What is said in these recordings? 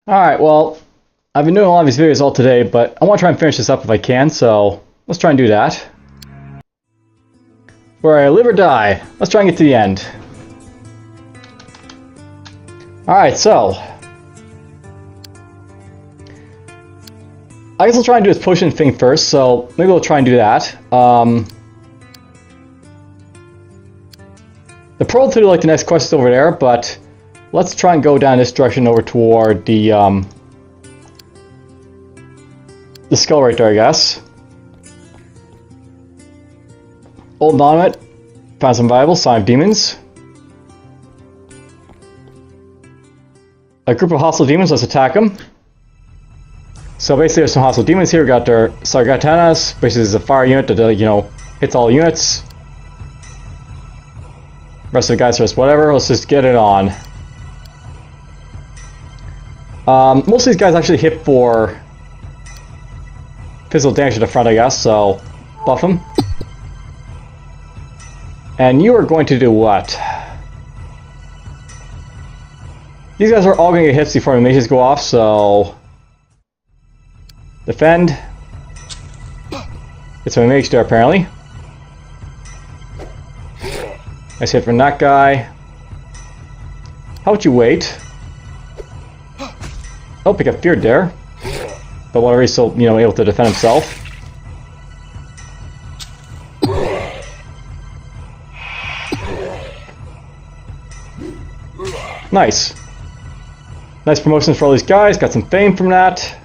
Alright, well, I've been doing a lot of these videos all today, but I want to try and finish this up if I can, so let's try and do that. Where I live or die, let's try and get to the end. Alright, so I guess I'll try and do this potion thing first, so maybe we'll try and do that. The pearl to like the next quest is over there, but let's try and go down this direction over toward the skull right there, I guess. Old monument. Found some valuables. Sign of demons. A group of hostile demons. Let's attack them. So basically, there's some hostile demons here. We got their Sargatanas. Basically, is a fire unit that hits all units. Rest of the guys are just whatever. Let's just get it on. Most of these guys actually hit for physical damage to the front, I guess, so buff them. And you are going to do what? These guys are all going to get hits before the mages go off, so defend. Get some mage there, apparently. Nice hit from that guy. How would you wait? Oh, he got feared there. But whatever, he's still, able to defend himself. Nice. Nice promotions for all these guys. Got some fame from that.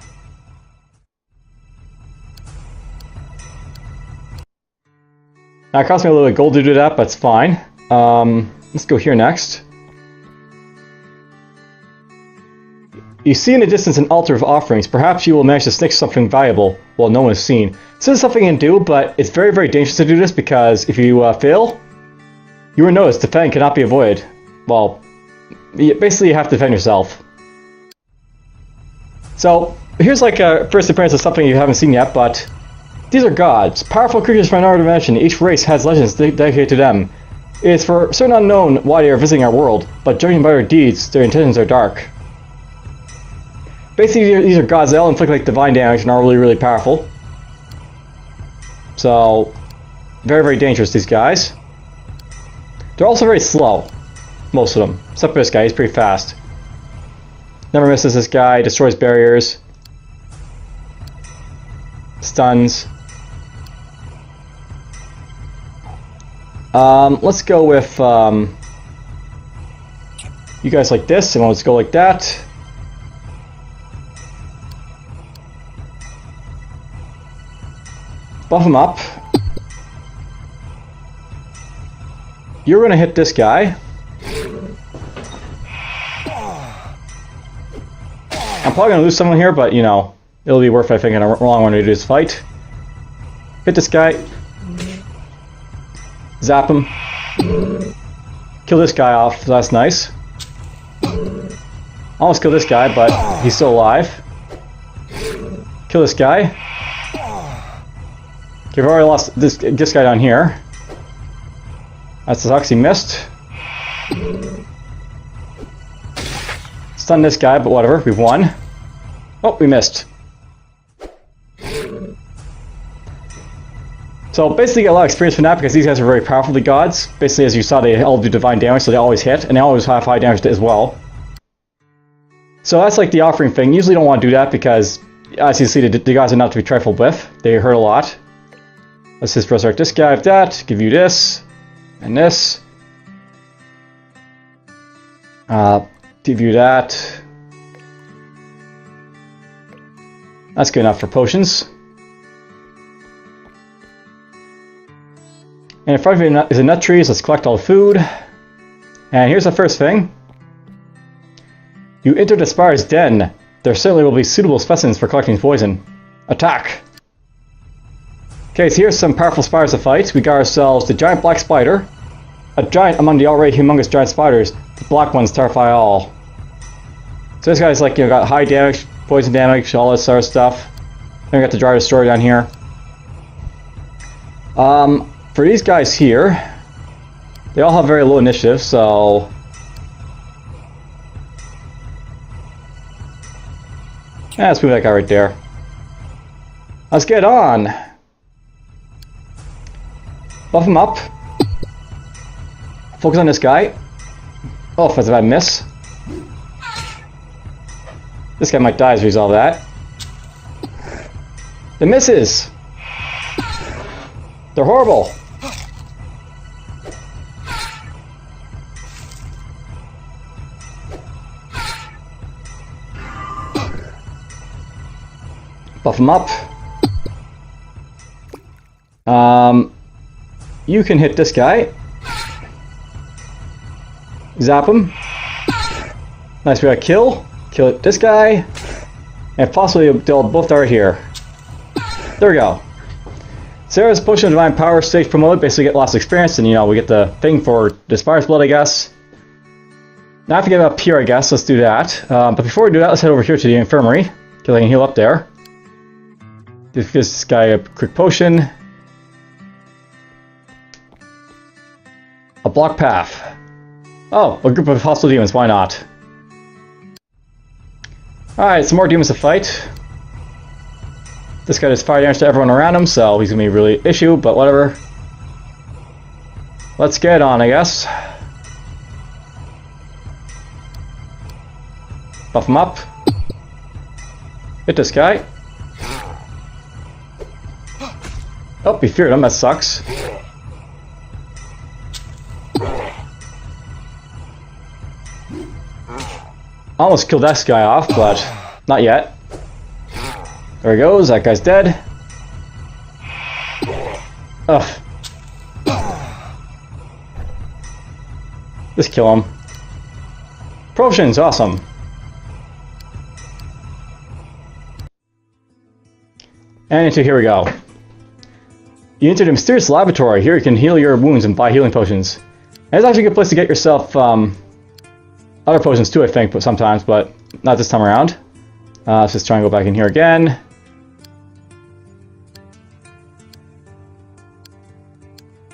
Now, it cost me a little bit of gold to do that, but it's fine. Let's go here next. You see in the distance an altar of offerings. Perhaps you will manage to snitch something valuable while no one is seen. This is something you can do, but it's very, very dangerous to do this because if you fail, you are noticed. Defending cannot be avoided. Well, basically you have to defend yourself. So, here's like a first appearance of something you haven't seen yet, but these are gods. Powerful creatures from another dimension. Each race has legends dedicated to them. It is for certain unknown why they are visiting our world, but judging by their deeds, their intentions are dark. Basically, these are gods. They all inflict like divine damage and are really, really powerful. So, very, very dangerous, these guys. They're also very slow. Most of them. Except for this guy, he's pretty fast. Never misses this guy, destroys barriers. Stuns. Let's go with you guys like this, and let's go like that. Buff him up. You're gonna hit this guy. I'm probably gonna lose someone here, but it'll be worth it, I think, in a long run to do this fight. Hit this guy. Zap him. Kill this guy off. That's nice. Almost killed this guy, but he's still alive. Kill this guy. Okay, we've already lost this guy down here. That sucks, he missed. Stun this guy, but whatever, we've won. Oh, we missed. So basically get a lot of experience from that because these guys are very powerful, the gods. Basically, as you saw, they all do divine damage, so they always hit, and they always have high damage as well. So that's like the offering thing. Usually don't want to do that because, as you see, the guys are not to be trifled with. They hurt a lot. Let's just resurrect this guy with that, give you this, and this. Give you that. That's good enough for potions. And in front of you is a nut tree, so let's collect all the food. And here's the first thing. You enter the spire's den. There certainly will be suitable specimens for collecting poison. Attack! Okay, so here's some powerful spiders to fight. We got ourselves the giant black spider. A giant among the already humongous giant spiders. The black ones terrify all. So this guy's like, got high damage, poison damage, all this sort of stuff. Then we got the dry destroyer down here. For these guys here, they all have very low initiative, so Let's move that guy right there. Let's get on. Buff him up. Focus on this guy. Oh, if that's a bad miss. This guy might die as a result of that. The misses! They're horrible! Buff him up. You can hit this guy. Zap him. Nice, we got a kill. Kill this guy. And possibly they'll both die right here. There we go. Sarah's Potion of Divine Power stage promoted. Basically get lots of experience, and you know, we get the thing for the Spire's Blood, I guess. Now I have to get up here, I guess. Let's do that. But before we do that, let's head over here to the infirmary. Because I can heal up there. Give this guy a quick potion. A block path. Oh, a group of hostile demons, why not? Alright, some more demons to fight. This guy does fire damage to everyone around him, so he's gonna be a really issue, but whatever. Let's get on, I guess. Buff him up. Hit this guy. Oh, he feared him, that sucks. Almost killed this guy off, but not yet. There he goes, that guy's dead. Ugh. Just kill him. Potions, awesome. And into here we go. You enter the mysterious laboratory. Here you can heal your wounds and buy healing potions. And it's actually a good place to get yourself other potions too, I think, but sometimes, but not this time around. Let's just try and go back in here again.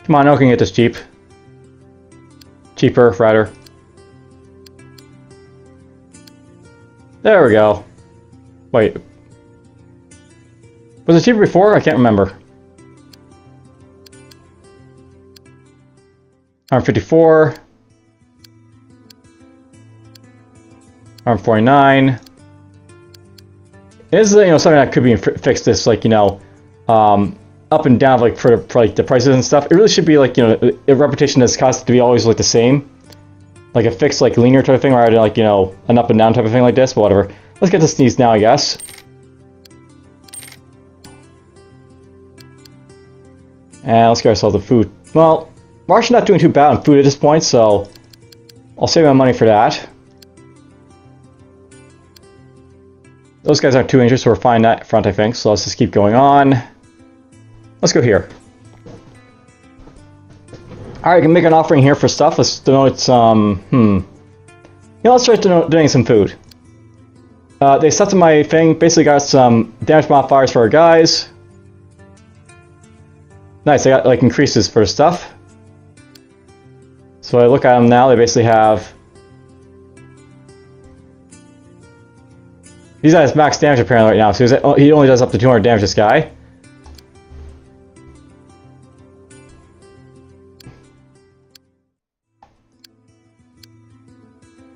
Come on, I can get this cheap. Cheaper, rather. There we go. Wait. Was it cheaper before? I can't remember. 154. 149. This is, you know, something that could be fixed. This, like, you know, up and down, like for like the prices and stuff. It really should be like, you know, a repetition that's cost to be always like the same, like a fixed, like linear type of thing, rather than like, you know, an up and down type of thing like this. But whatever. Let's get to sneeze now, I guess. And let's get ourselves the food. Well, we're actually not doing too bad on food at this point, so I'll save my money for that. Those guys aren't too injured, so we're fine that front, I think. So let's just keep going on. Let's go here. Alright, I can make an offering here for stuff. Let's denote some... You know, let's try donating some food. They set to my thing. Basically got some damage modifiers for our guys. Nice, they got like increases for stuff. So I look at them now, they basically have... These guys max damage apparently right now, so he only does up to 200 damage, this guy.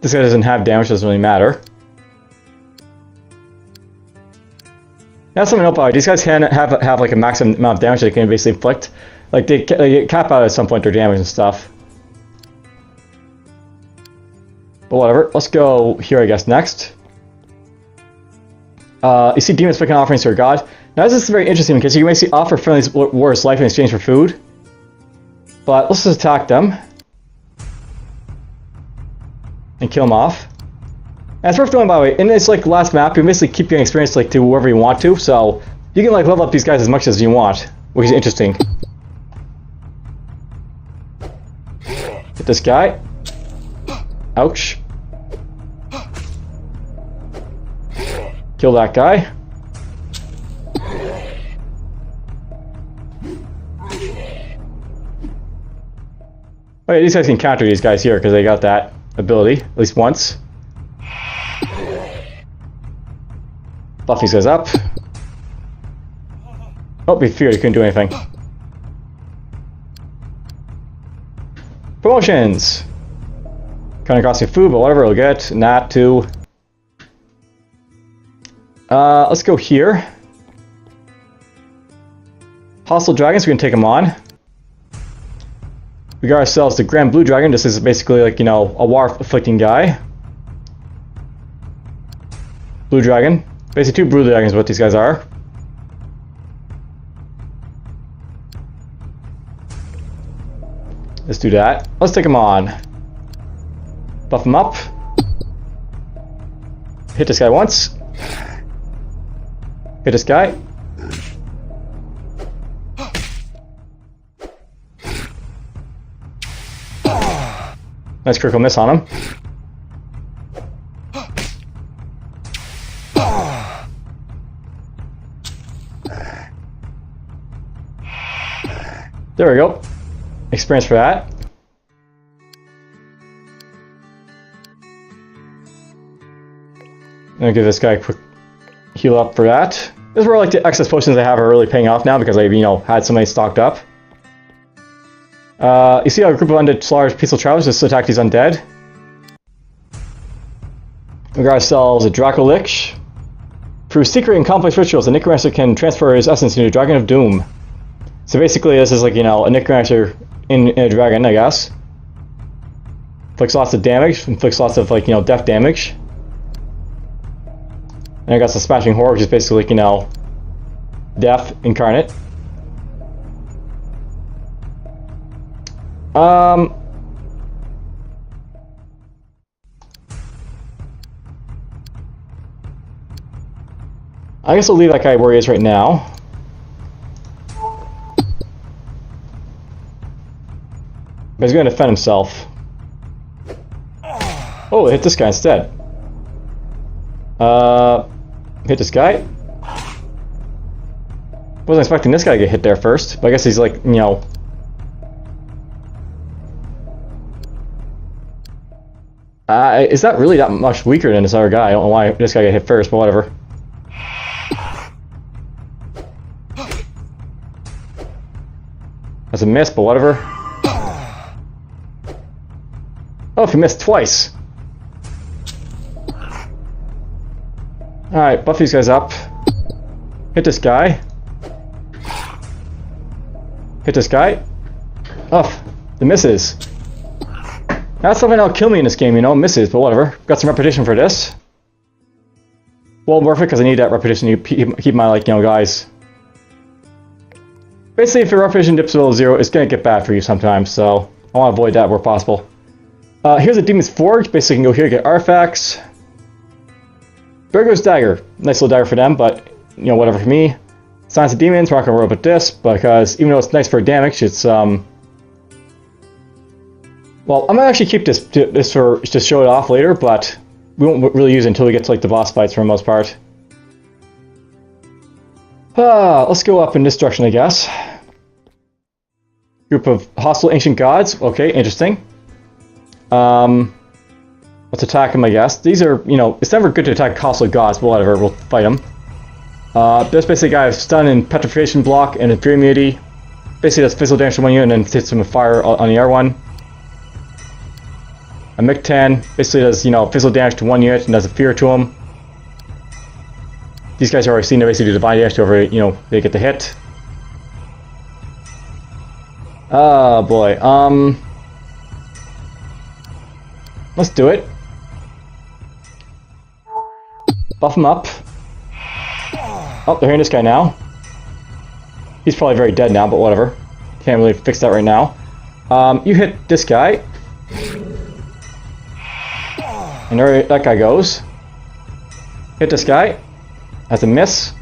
This guy doesn't have damage, doesn't really matter. That's something to know about. These guys can have like a maximum amount of damage they can basically inflict. Like they cap out at some point their damage and stuff. But whatever. Let's go here, I guess, next. You see demons making offerings to your god. Now this is very interesting because you may see offer friendly warriors life in exchange for food. But let's just attack them. And kill them off. And it's worth doing, by the way. In this like last map, you basically keep getting experience like to whoever you want to, so you can like level up these guys as much as you want, which is interesting. Hit this guy. Ouch. Kill that guy. Oh yeah, these guys can counter these guys here because they got that ability, at least once. Buff these guys up. Oh, he feared he couldn't do anything. Promotions! Kind of costing food, but whatever, we'll get. Nat, too. Let's go here. Hostile dragons, we can take them on. We got ourselves the Grand Blue Dragon. This is basically like, you know, a war-afflicting guy. Blue Dragon. Basically 2 Blue Dragons is what these guys are. Let's do that. Let's take them on. Buff them up. Hit this guy once. Hit this guy. Nice critical miss on him. There we go. Experience for that. I'm gonna give this guy a quick heal up for that. This is where like the excess potions I have are really paying off now because I've, you know, had so many stocked up. You see how a group of undead slaughters peaceful travelers just attack these undead. We got ourselves a Dracolich. Through secret and complex rituals, the Necromancer can transfer his essence into a Dragon of Doom. So basically this is like, you know, a Necromancer in a dragon, I guess. Inflicts lots of damage, inflicts lots of, like, you know, death damage. And I got the Smashing Horror, which is basically, like, you know, death incarnate. I guess I'll leave that guy where he is right now. But he's going to defend himself. Oh, hit this guy instead. Hit this guy. Wasn't expecting this guy to get hit there first, but I guess he's like, you know... is that really that much weaker than this other guy? I don't know why this guy got hit first, but whatever. That's a miss, but whatever. Oh, he missed twice. Alright, buff these guys up. Hit this guy. Hit this guy. Oh, the misses. That's something that'll kill me in this game, you know, misses, but whatever. Got some repetition for this. Well, worth it, because I need that repetition to keep my, like, you know, guys. Basically, if your repetition dips below 0, it's going to get bad for you sometimes, so I want to avoid that where possible. Here's a Demon's Forge. Basically, you can go here, get artifacts. Burgo's Dagger. Nice little dagger for them, but, you know, whatever for me. Science of Demons, we're not going to worry about this, because even though it's nice for damage, it's, well, I'm going to actually keep this for to show it off later, but we won't really use it until we get to, like, the boss fights for the most part. Let's go up in this direction, I guess. Group of hostile ancient gods. Okay, interesting. Let's attack them, I guess. These are, you know, it's never good to attack hostile gods, but whatever, we'll fight them. There's basically a guy with stun and petrification block and inferior immunity. Basically does physical damage to one unit and then hits him with fire on the other one. A Mic-10 basically does, you know, physical damage to one unit and does a fear to him. These guys are already seen to basically do divine damage to over, you know, they get the hit. Oh boy, let's do it. Buff him up. Oh, they're hitting this guy now. He's probably very dead now, but whatever. Can't really fix that right now. You hit this guy. And there that guy goes. Hit this guy. That's a miss.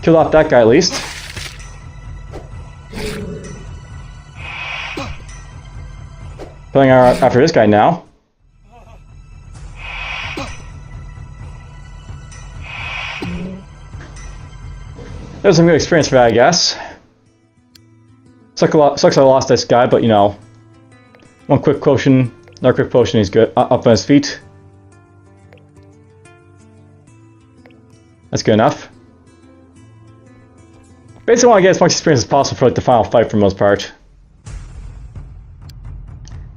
Killed off that guy at least. Going after this guy now. There's some good experience for that, I guess. Sucks I lost this guy, but you know, one quick potion Another quick potion, he's good. Up on his feet. That's good enough. Basically, I want to get as much experience as possible for like the final fight for the most part.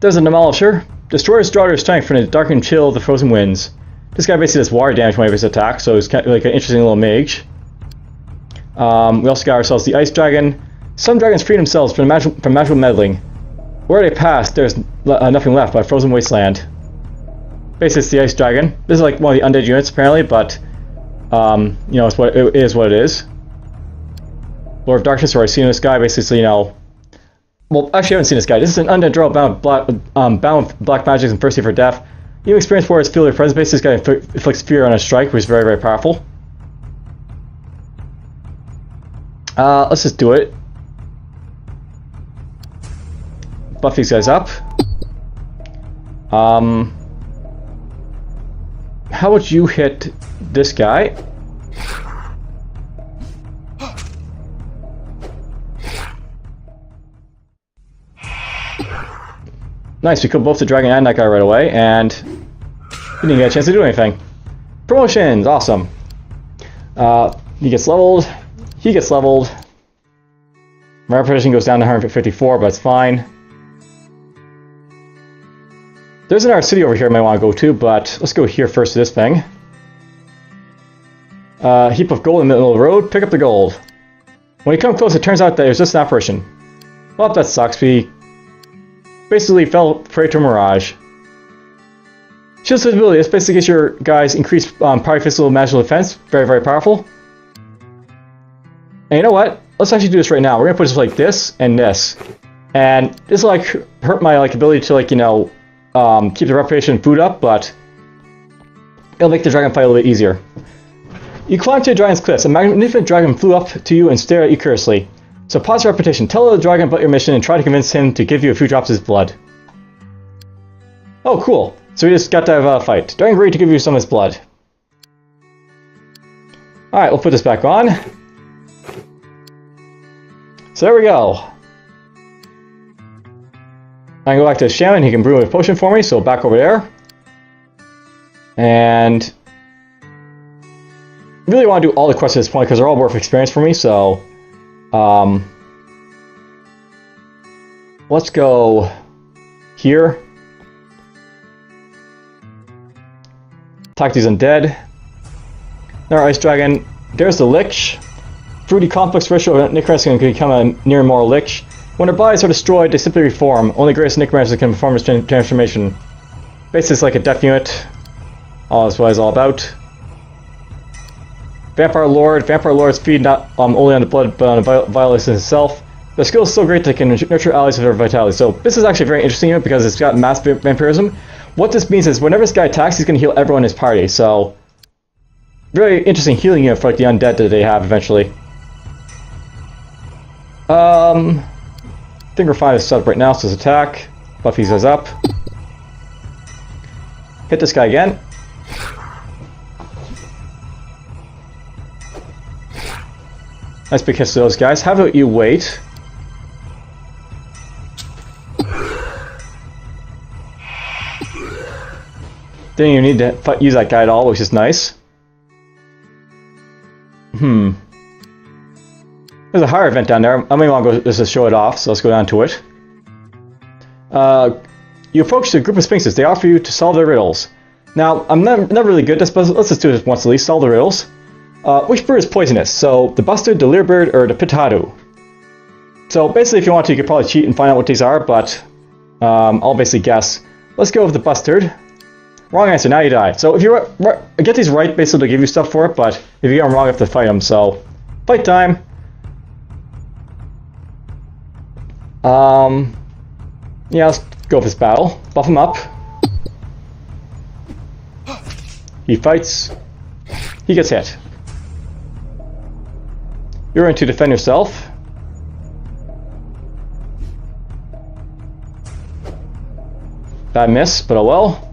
There's a Demolisher. Destroys Strahder's strength from the darkened chill of the frozen winds. This guy basically does water damage whenever he's attacked, so he's kind of like an interesting little mage. We also got ourselves the Ice Dragon. Some dragons free themselves from magical meddling. Where they pass, there's nothing left but a frozen wasteland. Basically, it's the Ice Dragon. This is like one of the undead units apparently, but you know, it is what it is. Lord of Darkness, or I've seen this guy basically, so, you know. Well, actually, I haven't seen this guy. This is an undead drow bound with black magic and thirsty for death. You experience for his feel their presence. Basically, this guy inflicts fear on a strike, which is very, very powerful. Let's just do it. Buff these guys up. How would you hit this guy? Nice, we killed both the dragon and that guy right away, and we didn't get a chance to do anything. Promotions, awesome. He gets leveled. He gets leveled. My reputation goes down to 154, but it's fine. There's another city over here I might want to go to, but let's go here first to this thing. Heap of gold in the middle of the road. Pick up the gold. When you come close, it turns out that it was just an apparition. Well, that sucks. We basically fell prey to a mirage. Shield's visibility. This basically gives your guys increased physical magical defense. Very, very powerful. And you know what? Let's actually do this right now. We're gonna put this like this and this, and this will like hurt my like ability to like, you know, keep the reputation and food up, but it'll make the dragon fight a little bit easier. You climb to the dragon's cliffs. A magnificent dragon flew up to you and stared at you curiously. So pause your repetition, tell the dragon about your mission, and try to convince him to give you a few drops of his blood. Oh, cool. So we just got to have a fight. Dragon agreed to give you some of his blood. Alright, we'll put this back on. So there we go. I can go back to Shaman, he can brew a potion for me, so back over there. And really want to do all the quests at this point because they're all worth experience for me, so let's go here. Attack these undead. Another Ice Dragon. There's the Lich. Fruity complex ritual Necromancer can become a near immoral Lich. When their bodies are destroyed, they simply reform. Only greatest Necromancer can perform this transformation. Basically, it's like a death unit. All that's what it's all about. Vampire Lord. Vampire Lords feed not only on the blood, but on the violence itself. Their skill is so great they can nurture allies with their vitality. So this is actually a very interesting unit because it's got mass vampirism. What this means is whenever this guy attacks, he's going to heal everyone in his party. So very interesting healing unit for like the undead that they have eventually. I think we're fine to set up right now, so let's attack. Buffy says up. Hit this guy again. Nice big hits to those guys. How about you wait? Didn't even need to use that guy at all, which is nice. There's a higher event down there. I may want to go just to show it off, so let's go down to it. You approach the group of sphinxes. They offer you to solve their riddles. Now, I'm never really good at this, but let's just do this once at least. Solve the riddles. Which bird is poisonous? So, the bustard, the lyrebird, or the pitadu? So, basically, if you want to, you could probably cheat and find out what these are, but I'll basically guess. Let's go with the bustard. Wrong answer, now you die. So, if you get these right, basically, they'll give you stuff for it, but if you get them wrong, you have to fight them. So, fight time. Yeah, let's go for this battle. Buff him up. He fights. He gets hit. You're going to defend yourself. Bad miss, but oh well.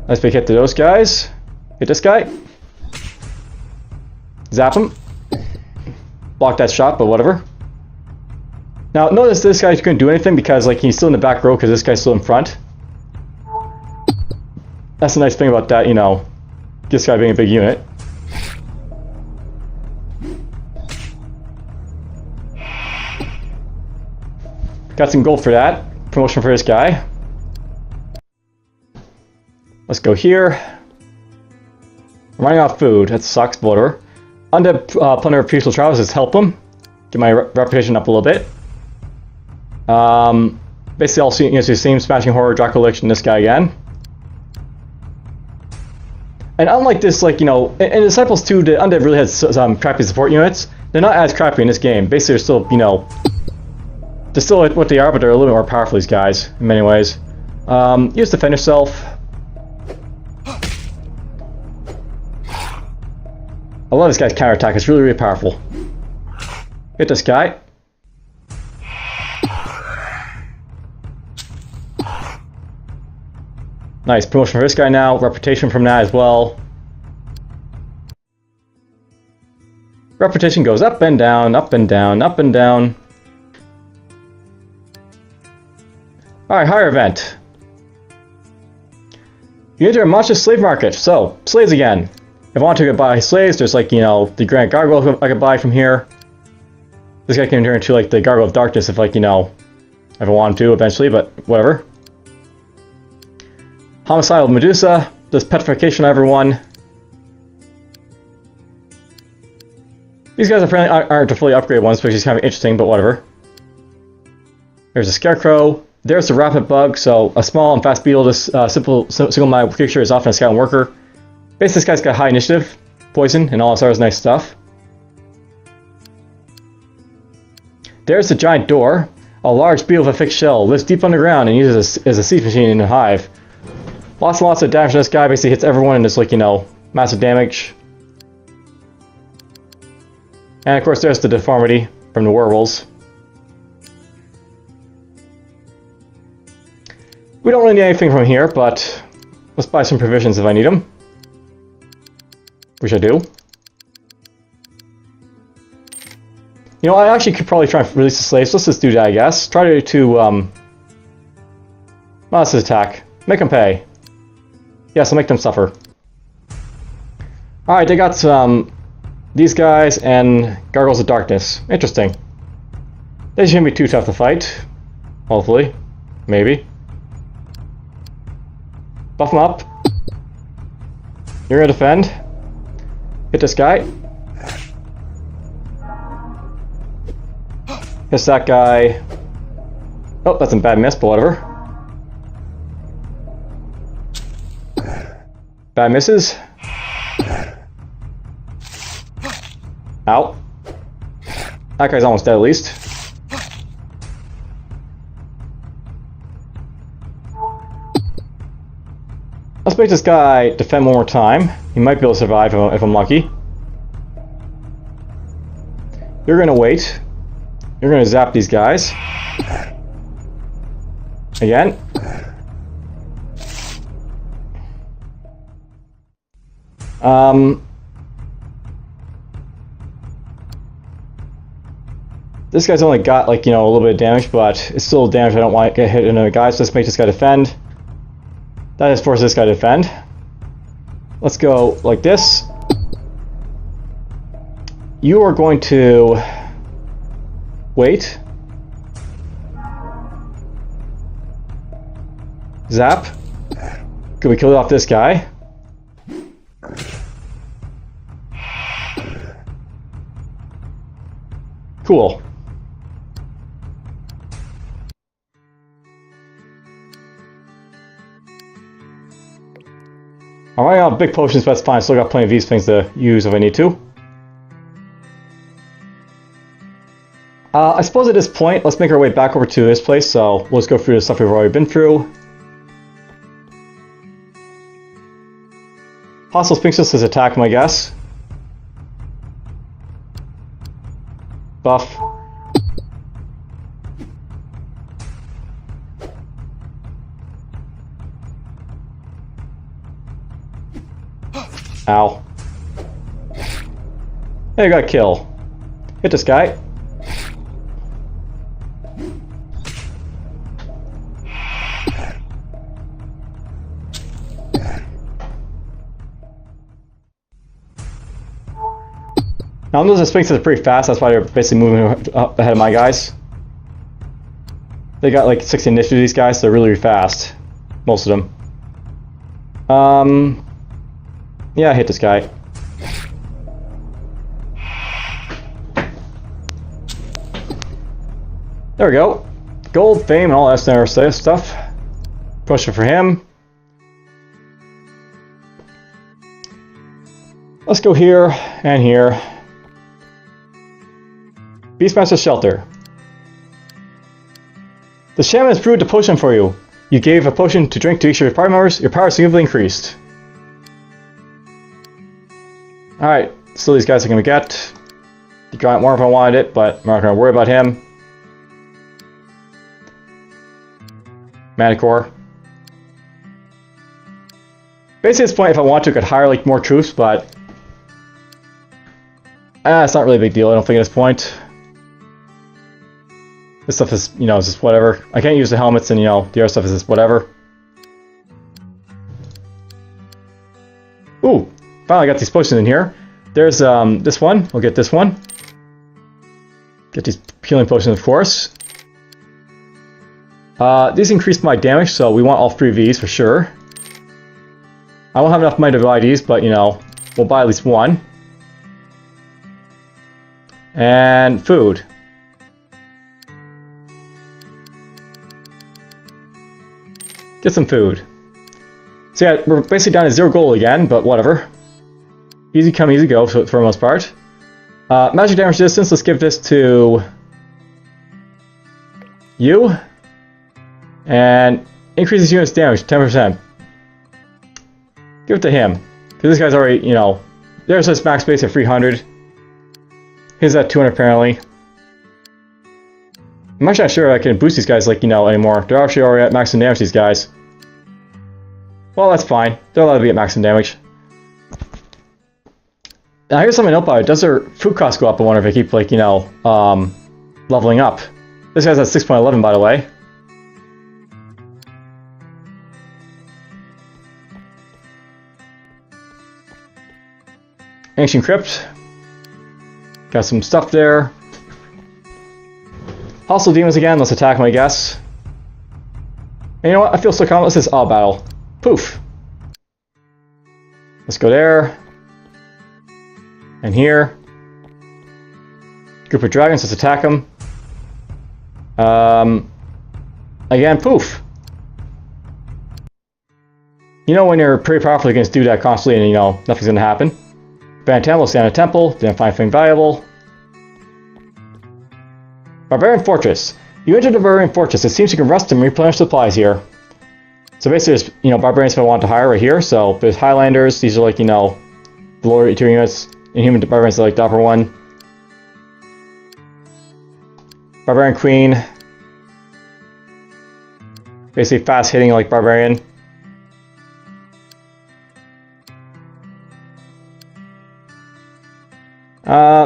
Nice big hit to those guys. Hit this guy. Zap him. Block that shot, but whatever. Now, notice this guy couldn't do anything because, like, he's still in the back row because this guy's still in front. That's the nice thing about that, you know, this guy being a big unit. Got some gold for that. Promotion for this guy. Let's go here. I'm running out of food. That sucks, but whatever. Undead Plunder of Peaceful Travels has helped him. Get my reputation up a little bit. Basically, I'll see, you know, the same Smashing Horror, Draco Lich, and this guy again. And unlike this, like, you know, in Disciples 2, the Undead really has some crappy support units. They're not as crappy in this game. Basically, they're still, you know, they're still what they are, but they're a little bit more powerful, these guys, in many ways. Use Defend Yourself. I love this guy's counterattack. It's really, really powerful. Hit this guy. Nice. Promotion for this guy now. Reputation from that as well. Reputation goes up and down, up and down, up and down. Alright, higher event. You enter a monstrous slave market. So, slaves again. If I want to buy slaves, there's, like, you know, the Grand Gargoyle I could buy from here. This guy can turn into, like, the Gargoyle of Darkness if, like, you know, if I wanted to eventually, but whatever. Homicidal Medusa does petrification on everyone. These guys apparently aren't the fully upgraded ones, which is kind of interesting, but whatever. There's a Scarecrow. There's the Rapid Bug, so a small and fast beetle, this single-minded creature is often a scout and worker. Basically, this guy's got high initiative, poison, and all this other nice stuff. There's the giant door. A large beetle with a fixed shell lives deep underground and uses as a siege machine in a hive. Lots and lots of damage. This guy basically hits everyone and just, like, you know, massive damage. And of course, there's the deformity from the werewolves. We don't really need anything from here, but let's buy some provisions if I need them. Which I do. You know, I actually could probably try and release the slaves. Let's just do that, I guess. Try to well, let's attack. Make them pay. Yes, I'll make them suffer. Alright, they got some... these guys and Gargoyles of Darkness. Interesting. They shouldn't be too tough to fight. Hopefully. Maybe. Buff them up. You're gonna defend. Hit this guy. Hit that guy. Oh, that's a bad miss, but whatever. Bad misses. Ow. That guy's almost dead at least. Let's make this guy defend one more time. He might be able to survive if I'm lucky. You're gonna wait. You're gonna zap these guys. Again. This guy's only got, like, you know, a little bit of damage, but it's still damage I don't want to get hit another guy, so let's make this guy defend. That just forces this guy to defend. Let's go like this. You are going to wait. Zap. Could we kill off this guy? Cool. I'm running out of big potions, but that's fine. Still got plenty of these things to use if I need to. I suppose at this point, let's make our way back over to this place. So let's go through the stuff we've already been through. Hostile Sphinxus is attack him, I guess. Buff. Ow. There you got a kill. Hit this guy. Now those Sphinxes are pretty fast, that's why they're basically moving up ahead of my guys. They got like 60 initiative, these guys, so they're really fast. Most of them. Yeah, I hit this guy. There we go. Gold, fame, and all that stuff. Pushing for him. Let's go here and here. Beastmaster's Shelter. The shaman has brewed a potion for you. You gave a potion to drink to each of your party members. Your power significantly increased. Alright, still these guys are going to get. The giant worm if I wanted it, but I'm not going to worry about him. Manticore. Basically at this point, if I want to, I could hire like more troops, but it's not really a big deal, I don't think, at this point. This stuff is, you know, it's just whatever. I can't use the helmets, and, you know, the other stuff is just whatever. Ooh, finally got these potions in here. There's this one. We'll get this one. Get these healing potions, of course. These increase my damage, so we want all 3 of these for sure. I won't have enough money to buy these, but, you know, we'll buy at least one. And food. Get some food. So yeah, we're basically down to 0 gold again, but whatever. Easy come, easy go for the most part. Magic damage resistance, let's give this to you. And increases units damage 10%. Give it to him. Because this guy's already, you know, there's his max base at 300. His at 200 apparently. I'm actually not sure I can boost these guys, like, you know, anymore. They're actually already at maximum damage, these guys. Well, that's fine. They're allowed to be at maximum damage. Now, here's something to note about it. Does their food cost go up, I wonder, if they keep, like, you know, leveling up? This guy's at 6.11, by the way. Ancient Crypt. Got some stuff there. Hostile demons again, let's attack them, I guess. And you know what, I feel so confident, let's just battle. Poof! Let's go there. And here. Group of dragons, let's attack them. Again, poof! You know when you're pretty powerful, you can just do that constantly and, you know, nothing's gonna happen. Phantom will stand at temple, didn't find anything valuable. Barbarian Fortress. You enter the Barbarian Fortress. It seems you can rest and replenish supplies here. So basically, there's, you know, barbarians I want to hire right here. So there's Highlanders. These are like, you know, the lower tier units. Inhuman barbarians are like the upper one. Barbarian Queen. Basically fast hitting like barbarian.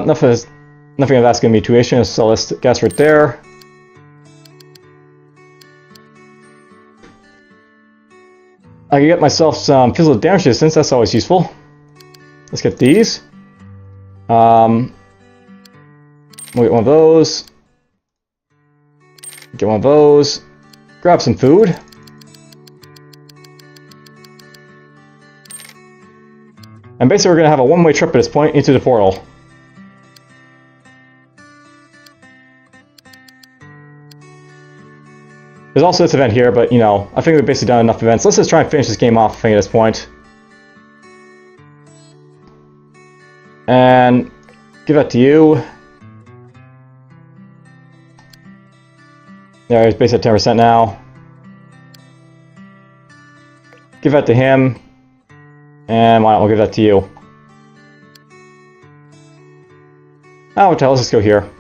Nothing of that's going to be tuition, so let's guess right there. I can get myself some physical damage resistance, that's always useful. Let's get these. We'll get one of those. Get one of those. Grab some food. And basically we're going to have a one-way trip at this point into the portal. There's also this event here, but, you know, I think we've basically done enough events. Let's just try and finish this game off, I think, at this point. And give that to you. There, he's basically at 10% now. Give that to him. And why don't we give that to you? Oh, what the hell, let's just go here.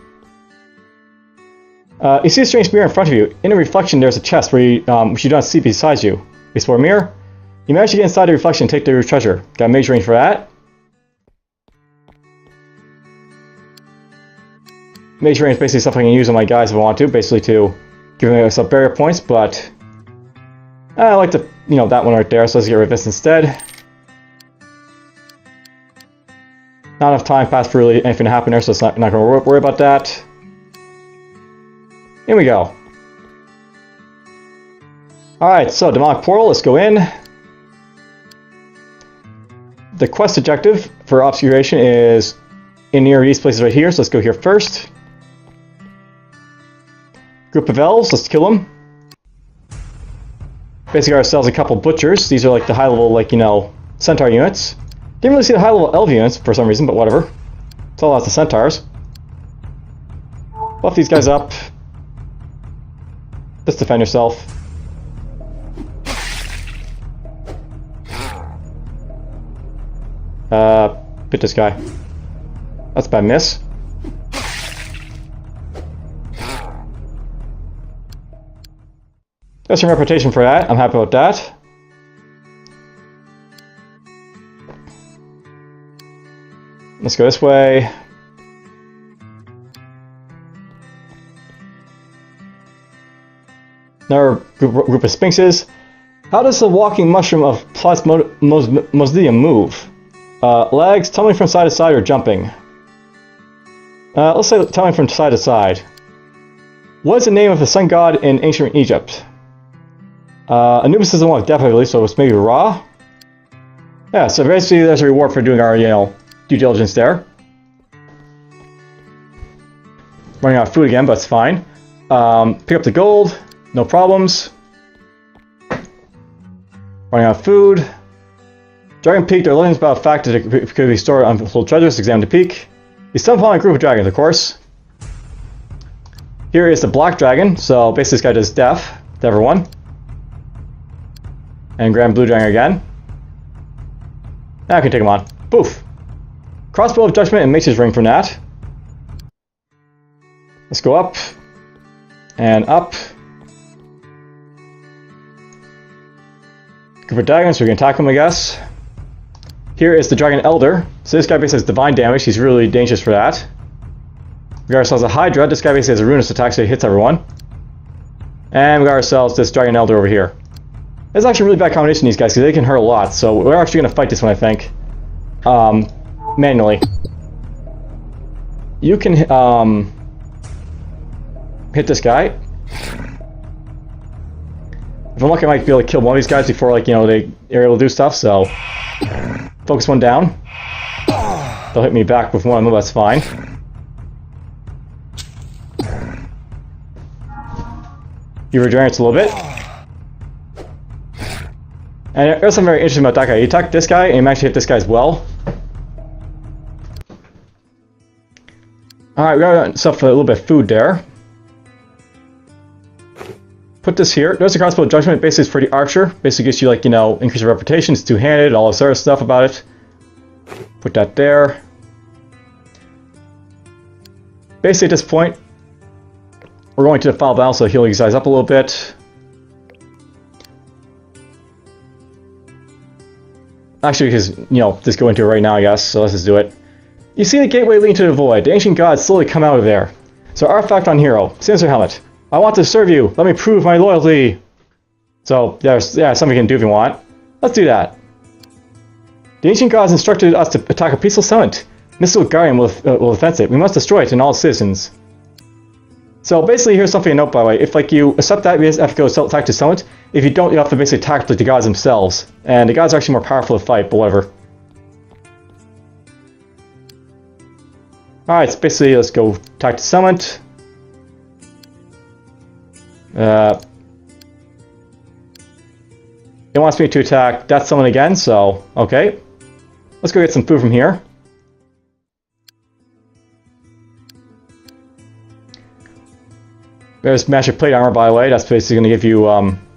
You see a strange mirror in front of you. In a reflection, there's a chest which you don't see beside you. Explore a mirror. You manage to get inside the reflection and take the treasure. Got a mage range for that. Mage range is basically something I can use on my guys if I want to, basically to give myself barrier points, but I like the, you know, that one right there, so let's get rid of this instead. Not enough time passed for really anything to happen there, so it's not going to worry about that. Here we go. Alright, so demonic portal, let's go in. The quest objective for obscuration is in near these places right here, so let's go here first. Group of elves, let's kill them. Basically ourselves a couple butchers. These are like the high level, like, you know, centaur units. Didn't really see the high level elf units for some reason, but whatever. It's all lots of centaurs. Buff these guys up. Just defend yourself. Hit this guy. That's a bad miss. Got some reputation for that. I'm happy about that. Let's go this way. Another group of sphinxes. How does the walking mushroom of Plasmodium move? Legs, tumbling from side to side, or jumping? Let's say tumbling from side to side. What is the name of the sun god in ancient Egypt? Anubis is the one with death, I believe, so it's maybe Ra? Yeah, so basically there's a reward for doing our, you know, due diligence there. Running out of food again, but it's fine. Pick up the gold, no problems. Running out of food. Dragon Peak, there are legends about a fact that it could be stored on full treasures. Examine the peak. You stumble upon a group of dragons, of course. Here is the black dragon, so basically this guy does death to everyone. And Grand Blue Dragon again. Now I can take him on. Poof! Crossbow of Judgment and Mage's Ring from that. Let's go up. And up. Group of dragons, so we can attack him, I guess. Here is the Dragon Elder. So this guy basically has divine damage. He's really dangerous for that. We got ourselves a Hydra. This guy basically has a ruinous attack, so he hits everyone. And we got ourselves this Dragon Elder over here. It's actually a really bad combination, these guys, because they can hurt a lot. So we're actually going to fight this one, I think. Manually. You can hit this guy. If I'm lucky, I might be able to kill one of these guys before, like, you know, they're able to do stuff, so... Focus one down. They'll hit me back with one, that's fine. He regenerates a little bit. And there's something very interesting about that guy. He attacked this guy, and he actually hit this guy as well. Alright, we got stuff for a little bit of food there. Put this here. There's a crossbow of judgment. Basically, it's for the archer. Basically, gives you, like, you know, increase your reputation. It's two-handed, all this other stuff about it. Put that there. Basically, at this point, we're going to the final battle, so heal these guys up a little bit. Actually, because, you know, just go into it right now, I guess, so let's just do it. You see the gateway leading to the void. The ancient gods slowly come out of there. So, artifact on hero. Sinister helmet. I want to serve you. Let me prove my loyalty. So, there's something we can do if you want. Let's do that. The ancient gods instructed us to attack a peaceful settlement. Mystical Guardian will defend it. We must destroy it and all its citizens. So basically, here's something to note, by the way. If, like, you accept that, you have to go attack the settlement. If you don't, you have to basically attack, like, the gods themselves. And the gods are actually more powerful to fight, but whatever. Alright, so basically, let's go attack the settlement. It wants me to attack that summon again, so okay. Let's go get some food from here. There's magic plate armor, by the way. That's basically going to give you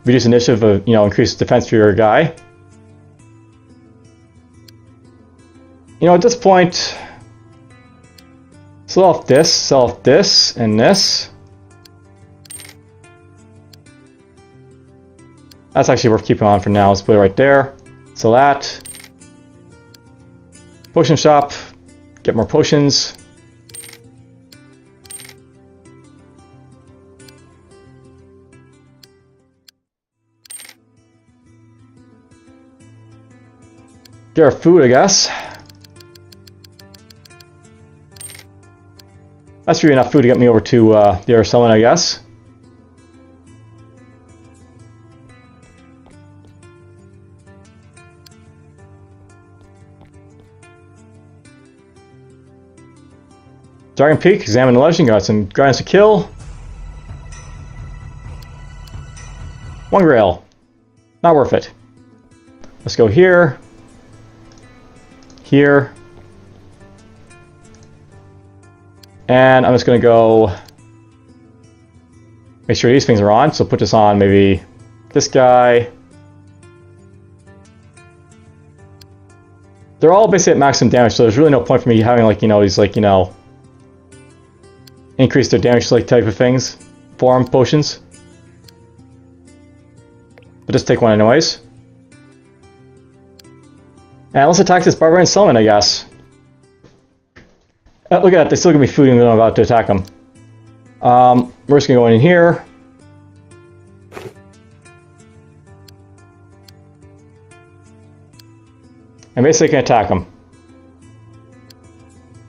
reduced initiative, of, you know, increased defense for your guy. You know, at this point, sell off this, and this. That's actually worth keeping on for now. Let's put it right there. So that. Potion shop. Get more potions. Get our food, I guess. That should be enough food to get me over to the other settlement, I guess. Dragon Peak, examine the legend, got some grinders to kill. 1 grail. Not worth it. Let's go here. Here. And I'm just going to go make sure these things are on. So put this on maybe this guy. They're all basically at maximum damage, so there's really no point for me having like, these like, increase their damage like type of things. Form potions. But just take one anyways. And let's attack this barbarian settlement, I guess. Look at that, they still give me food even though I'm about to attack them. We're just gonna go in here. And basically can attack them.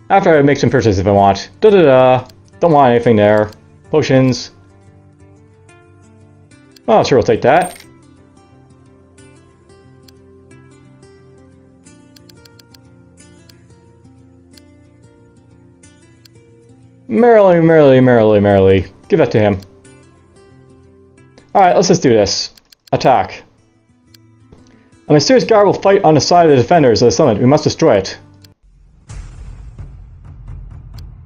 After I make some purchases if I want. Da-da-da. Don't want anything there. Potions. Oh, sure, we'll take that. Merrily, merrily, merrily, merrily. Give that to him. Alright, let's just do this. Attack. A mysterious guard will fight on the side of the defenders of the summit. We must destroy it.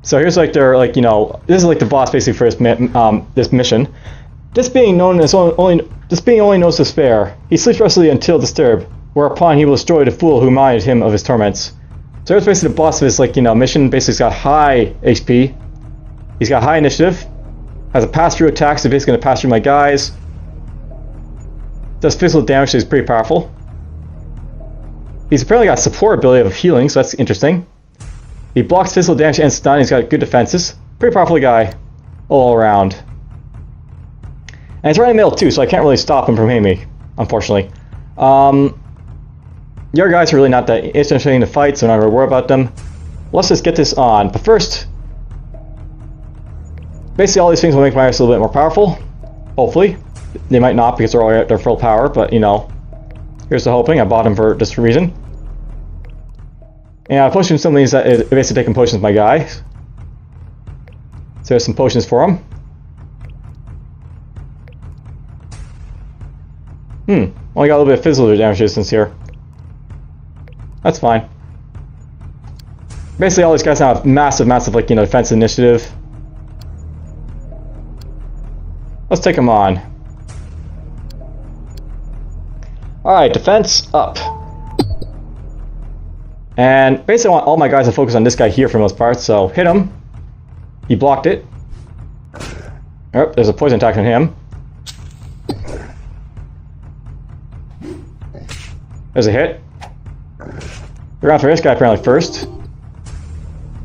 So here's like their, like, this is like the boss basically for this mission. This being only knows despair. He sleeps restfully until disturbed, whereupon he will destroy the fool who reminded him of his torments. So here's basically the boss of this, like, mission. Basically, he's got high HP. He's got high initiative. Has a pass-through attack, so basically gonna pass through my guys. Does physical damage, so he's pretty powerful. He's apparently got support ability of healing, so that's interesting. He blocks physical damage and stun. He's got good defenses. Pretty powerful guy all around. And he's right in the middle too, so I can't really stop him from hitting me, unfortunately. Your guys are really not that interesting to fight, so I'm not going to worry about them. Let's just get this on. But first, basically all these things will make my ass a little bit more powerful. Hopefully. They might not because they're all at their full power, but here's the hoping. I bought them for this reason. And potions, some of these, basically taking potions, my guy. So there's some potions for him. Only got a little bit of physical damage resistance here. That's fine. Basically, all these guys have massive, like, defensive initiative. Let's take them on. Alright, defense up. And basically I want all my guys to focus on this guy here for the most part, so hit him. He blocked it. Oh, there's a poison attack on him. There's a hit. We're going for this guy apparently first.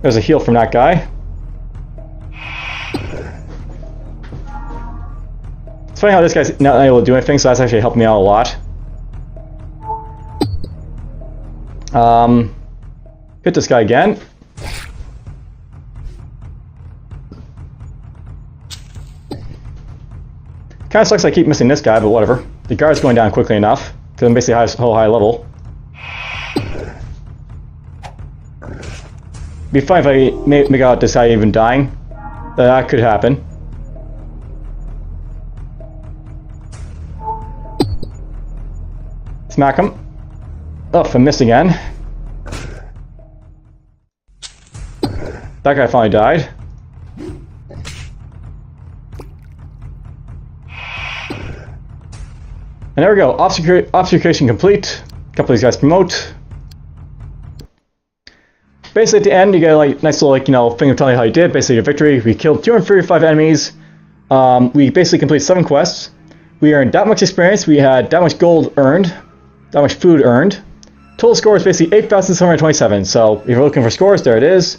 There's a heal from that guy. It's funny how this guy's not able to do anything, so that's actually helped me out a lot. Hit this guy again. Kinda sucks I keep missing this guy, but whatever. The guard's going down quickly enough, because I'm basically high level. Be fine if I make out this guy even dying. That could happen. Smack him. Oh, I missed again. That guy finally died. And there we go. Obfuscation complete. A couple of these guys promote. Basically, at the end, you get like nice little thing of telling you how you did. Basically, your victory. We killed 235 enemies. We basically completed 7 quests. We earned that much experience. We had that much gold earned. That much food earned. Total score is basically 8,727. So if you're looking for scores, there it is.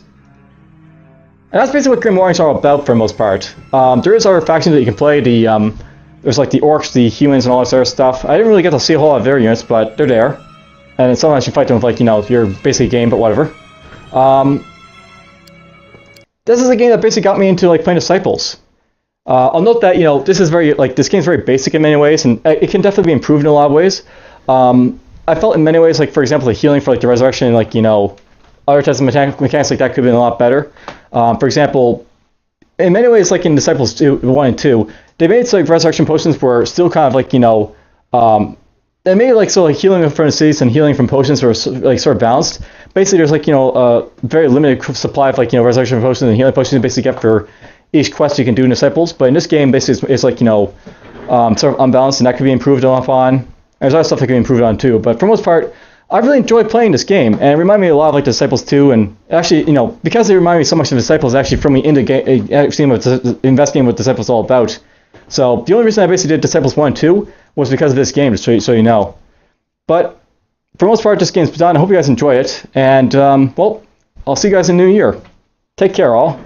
And that's basically what Grim Warriors are about for the most part. There is other factions that you can play. There's like the orcs, the humans, and all this other stuff. I didn't really get to see a whole lot of their units, but they're there. And then sometimes you fight them with your basic game, but whatever. this is a game that basically got me into like playing Disciples. I'll note that this is this game's very basic in many ways, and it can definitely be improved in a lot of ways. I felt in many ways, like for example, the healing for like the resurrection, and like other types of mechanics like that could have been a lot better. For example, in many ways, like in Disciples 1 and 2, they made so like resurrection potions were still kind of like they made it like so like healing from disease and healing from potions were like sort of balanced. Basically, there's like a very limited supply of like resurrection potions and healing potions you basically get for each quest you can do in Disciples. But in this game, basically, it's like sort of unbalanced, and that could be improved on. There's other stuff that can be improved on too. But for the most part, I really enjoyed playing this game, and it reminded me a lot of like Disciples 2, and actually, because it reminded me so much of Disciples, it actually threw me into seeing what investigating what Disciples is all about. So the only reason I basically did Disciples 1 and 2 was because of this game, just so you know. But for the most part, this game's done. I hope you guys enjoy it, and well, I'll see you guys in the new year. Take care, all.